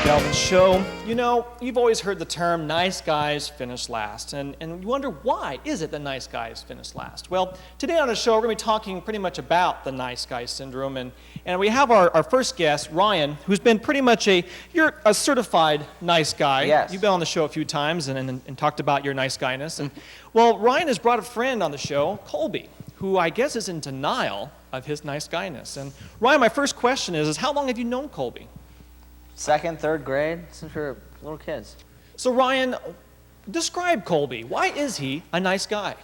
Albin Show. You know, you've always heard the term nice guys finish last, and you wonder why is it that nice guys finish last? Well, today on the show we're going to be talking pretty much about the nice guy syndrome, and we have our first guest, Ryan, who's been pretty much you're a certified nice guy. Yes. You've been on the show a few times and talked about your nice guyness, and well, Ryan has brought a friend on the show, Colby, who I guess is in denial of his nice guyness. And Ryan, my first question is how long have you known Colby? Second, third grade, since we were little kids. So Ryan, describe Colby. Why is he a nice guy?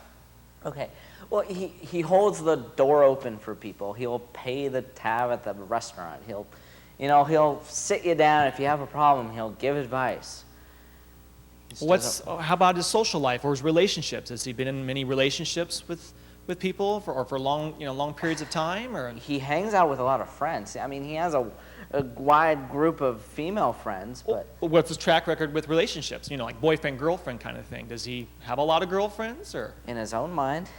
Okay, well, he holds the door open for people. He'll pay the tab at the restaurant. He'll sit you down if you have a problem. He'll give advice. How about his social life or his relationships? Has he been in many relationships with people for long periods of time? Or he hangs out with a lot of friends. I mean, he has a wide group of female friends, but what's his track record with relationships? Like boyfriend, girlfriend kind of thing. Does he have a lot of girlfriends, or? In his own mind.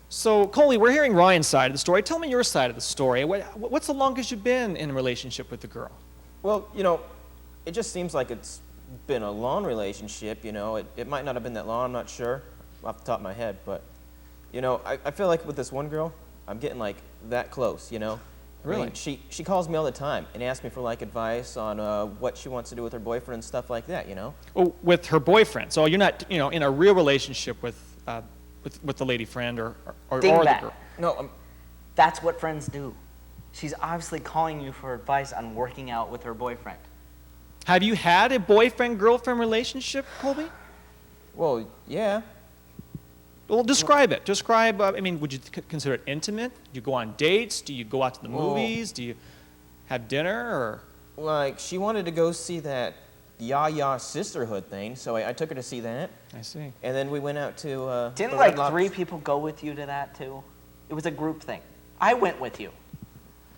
So, Colby, we're hearing Ryan's side of the story. Tell me your side of the story. What's the longest you've been in a relationship with a girl? Well, it just seems like it's been a long relationship, It might not have been that long, I'm not sure, off the top of my head, but, I feel like with this one girl, I'm getting, that close, Really? I mean, she calls me all the time and asks me for advice on what she wants to do with her boyfriend and stuff like that, Oh, with her boyfriend. So you're not, in a real relationship with the lady friend or the girl. No, That's what friends do. She's obviously calling you for advice on working out with her boyfriend. Have you had a boyfriend-girlfriend relationship, Colby? well, yeah. Well, describe it. Describe, would you consider it intimate? Do you go on dates? Do you go out to the movies? Do you have dinner, or? She wanted to go see that Ya Sisterhood thing, so I took her to see that. I see. And then we went out to Didn't the Red Lobster. 3 people go with you to that too? It was a group thing. I went with you.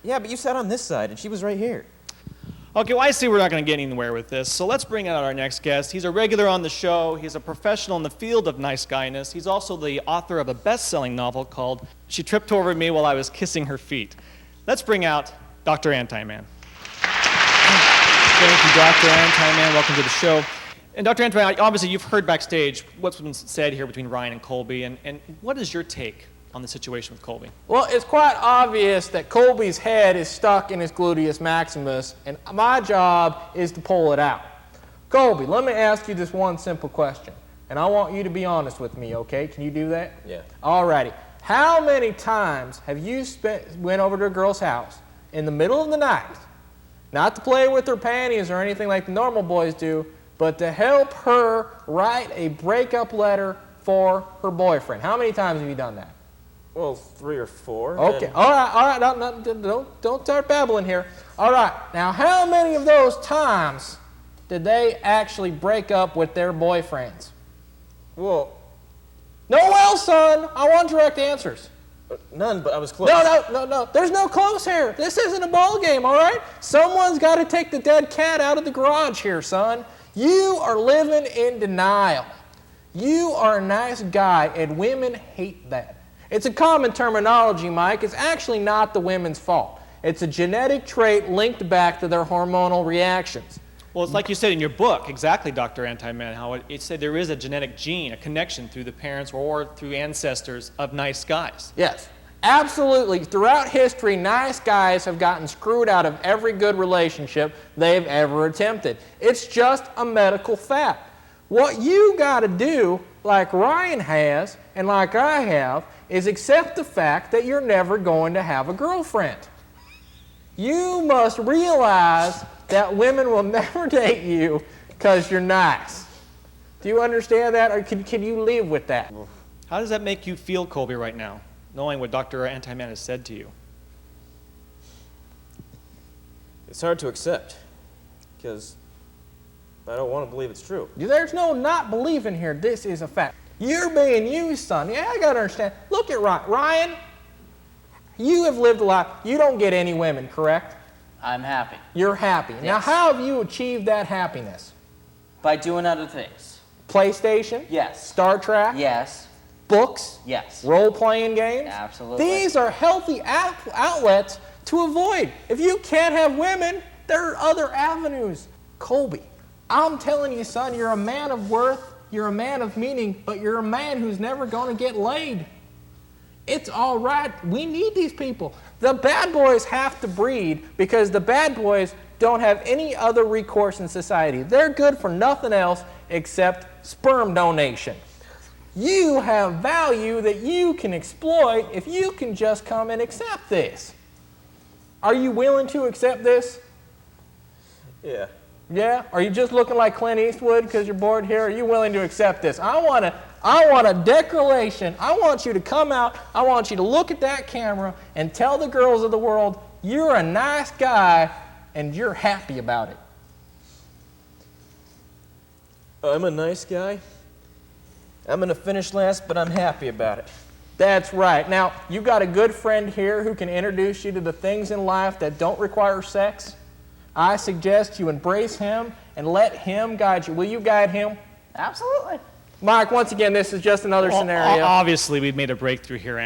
Yeah, but you sat on this side, and she was right here. Okay, well, I see we're not going to get anywhere with this, so let's bring out our next guest. He's a regular on the show. He's a professional in the field of nice guyness. He's also the author of a best-selling novel called She Tripped Over Me While I Was Kissing Her Feet. Let's bring out Dr. Anti-Man. Thank you, Dr. Anti-Man. Welcome to the show. And Dr. Anti-Man, obviously you've heard backstage what's been said here between Ryan and Colby, and what is your take on the situation with Colby? Well, it's quite obvious that Colby's head is stuck in his gluteus maximus, and my job is to pull it out. Colby, let me ask you this one simple question, and I want you to be honest with me, okay? Can you do that? Yeah. Alrighty. How many times have you went over to a girl's house in the middle of the night, not to play with her panties or anything like the normal boys do, but to help her write a breakup letter for her boyfriend? How many times have you done that? Well, 3 or 4. Okay, all right, don't start babbling here. All right, now how many of those times did they actually break up with their boyfriends? Well, No, son, I want direct answers. none, but I was close. No, there's no close here. This isn't a ball game, all right? Someone's got to take the dead cat out of the garage here, son. You are living in denial. You are a nice guy, and women hate that. It's a common terminology, Mike. It's actually not the women's fault. It's a genetic trait linked back to their hormonal reactions. Well, it's like you said in your book, exactly, Dr. Anti-Man, how it said there is a genetic gene, a connection through the parents or through ancestors of nice guys. Yes, absolutely. Throughout history, nice guys have gotten screwed out of every good relationship they've ever attempted. It's just a medical fact. What you got to do, like Ryan has and like I have, is accept the fact that you're never going to have a girlfriend. You must realize that women will never date you because you're nice. Do you understand that, or can you live with that? How does that make you feel, Colby, right now, knowing what Dr. Anti-Man has said to you? It's hard to accept, because I don't want to believe it's true. There's no not believing here. This is a fact. You're being used, son. Yeah, I got to understand. Look at Ryan. Ryan, you have lived a life. You don't get any women, correct? I'm happy. You're happy. Now, Yes. how have you achieved that happiness? By doing other things. PlayStation? Yes. Star Trek? Yes. Books? Yes. Role-playing games? Absolutely. These are healthy outlets to avoid. If you can't have women, there are other avenues. Colby, I'm telling you, son, you're a man of worth, you're a man of meaning, but you're a man who's never going to get laid. It's all right. We need these people. The bad boys have to breed because the bad boys don't have any other recourse in society. They're good for nothing else except sperm donation. You have value that you can exploit if you can just come and accept this. Are you willing to accept this? Yeah. Yeah? Are you just looking like Clint Eastwood because you're bored here? Are you willing to accept this? I want a declaration. I want you to come out. I want you to look at that camera and tell the girls of the world you're a nice guy and you're happy about it. I'm a nice guy. I'm going to finish last, but I'm happy about it. That's right. Now, you got a good friend here who can introduce you to the things in life that don't require sex. I suggest you embrace him and let him guide you. Will you guide him? Absolutely. Mike, once again, this is just another scenario. Obviously, we've made a breakthrough here,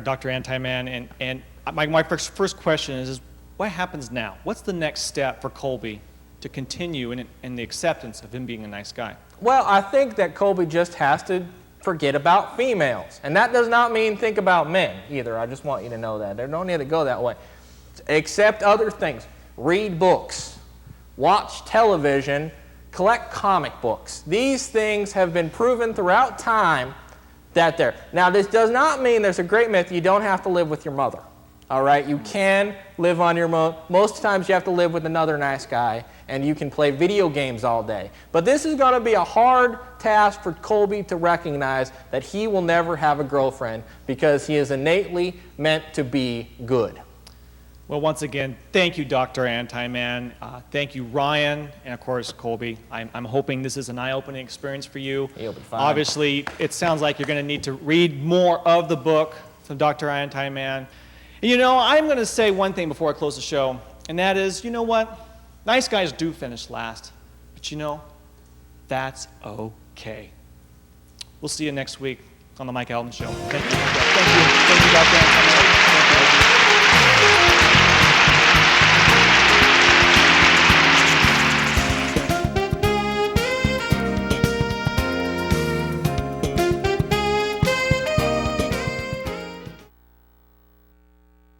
Dr. Anti-Man, and my first question is what happens now? What's the next step for Colby to continue in the acceptance of him being a nice guy? Well, I think that Colby just has to forget about females. And that does not mean think about men either. I just want you to know that. There don't need to go that way. Accept other things. Read books. Watch television. Collect comic books. These things have been proven throughout time that they're... Now, this does not mean there's a great myth you don't have to live with your mother. All right? You can live on your own. Most times you have to live with another nice guy, and you can play video games all day. But this is going to be a hard task for Colby to recognize that he will never have a girlfriend because he is innately meant to be good. Well, once again, thank you, Dr. Anti-Man. Thank you, Ryan, and of course, Colby. I'm hoping this is an eye-opening experience for you. He'll be fine. Obviously, it sounds like you're going to need to read more of the book from Dr. Anti-Man. And you know, I'm going to say one thing before I close the show, and that is, you know what? Nice guys do finish last, but you know, that's okay. We'll see you next week on the Mike Albin Show. Thank you, Dr. Anti-Man.